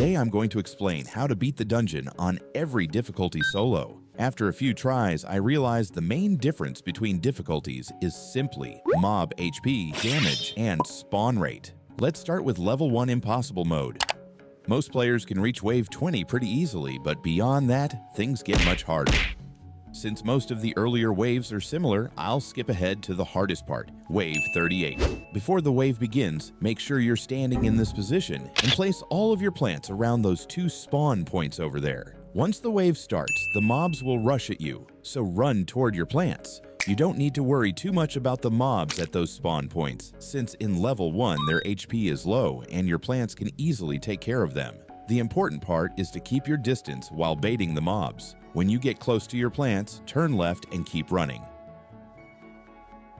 Today I'm going to explain how to beat the dungeon on every difficulty solo. After a few tries, I realized the main difference between difficulties is simply mob HP, damage, and spawn rate. Let's start with level 1 impossible mode. Most players can reach wave 20 pretty easily, but beyond that, things get much harder. Since most of the earlier waves are similar, I'll skip ahead to the hardest part, wave 38. Before the wave begins, make sure you're standing in this position and place all of your plants around those 2 spawn points over there. Once the wave starts, the mobs will rush at you, so run toward your plants. You don't need to worry too much about the mobs at those spawn points, since in level 1 their HP is low and your plants can easily take care of them. The important part is to keep your distance while baiting the mobs. When you get close to your plants, turn left and keep running.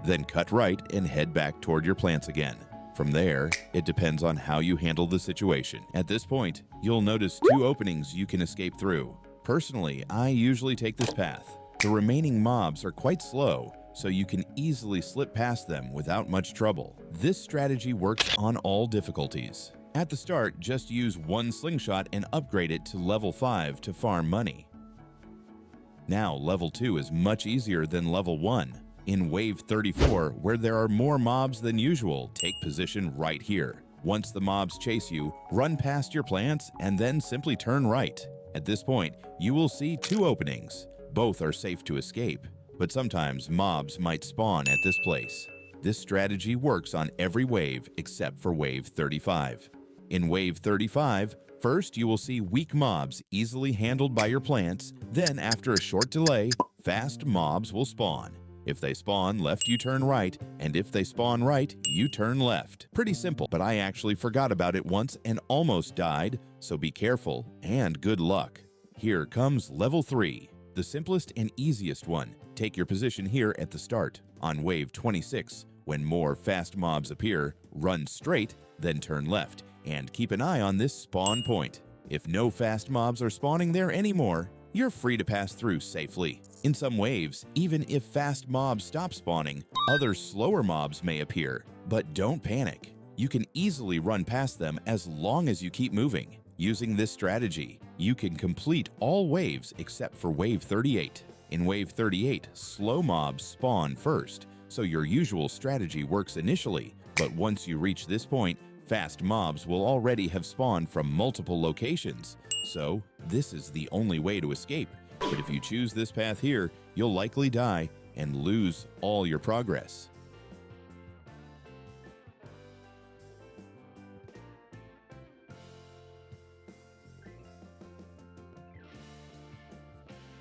Then cut right and head back toward your plants again. From there, it depends on how you handle the situation. At this point, you'll notice 2 openings you can escape through. Personally, I usually take this path. The remaining mobs are quite slow, so you can easily slip past them without much trouble. This strategy works on all difficulties. At the start, just use 1 slingshot and upgrade it to level 5 to farm money. Now, level 2 is much easier than level 1. In wave 34, where there are more mobs than usual, take position right here. Once the mobs chase you, run past your plants and then simply turn right. At this point, you will see 2 openings. Both are safe to escape, but sometimes mobs might spawn at this place. This strategy works on every wave except for wave 35. In wave 35, first you will see weak mobs easily handled by your plants, then after a short delay, fast mobs will spawn. If they spawn left, you turn right, and if they spawn right, you turn left. Pretty simple, but I actually forgot about it once and almost died, so be careful and good luck. Here comes level 3, the simplest and easiest one. Take your position here at the start. On wave 26, when more fast mobs appear, run straight, then turn left, and keep an eye on this spawn point. If no fast mobs are spawning there anymore, you're free to pass through safely. In some waves, even if fast mobs stop spawning, other slower mobs may appear, but don't panic. You can easily run past them as long as you keep moving. Using this strategy, you can complete all waves except for wave 38. In wave 38, slow mobs spawn first, so your usual strategy works initially, but once you reach this point, fast mobs will already have spawned from multiple locations, so this is the only way to escape. But if you choose this path here, you'll likely die and lose all your progress.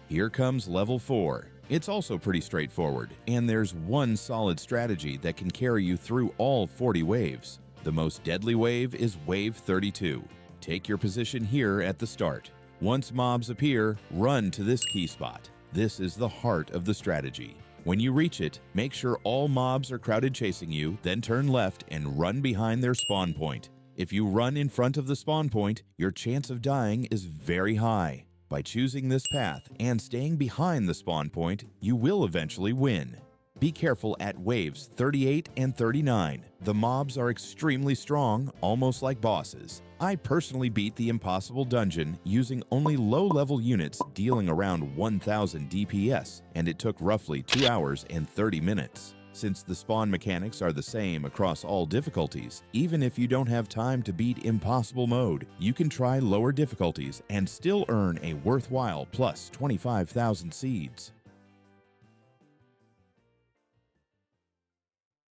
Here comes level 4. It's also pretty straightforward, and there's one solid strategy that can carry you through all 40 waves. The most deadly wave is wave 32. Take your position here at the start. Once mobs appear, run to this key spot. This is the heart of the strategy. When you reach it, make sure all mobs are crowded chasing you, then turn left and run behind their spawn point. If you run in front of the spawn point, your chance of dying is very high. By choosing this path and staying behind the spawn point, you will eventually win. Be careful at waves 38 and 39. The mobs are extremely strong, almost like bosses. I personally beat the impossible dungeon using only low-level units dealing around 1000 DPS, and it took roughly 2 hours and 30 minutes. Since the spawn mechanics are the same across all difficulties, even if you don't have time to beat impossible mode, you can try lower difficulties and still earn a worthwhile plus 25,000 seeds.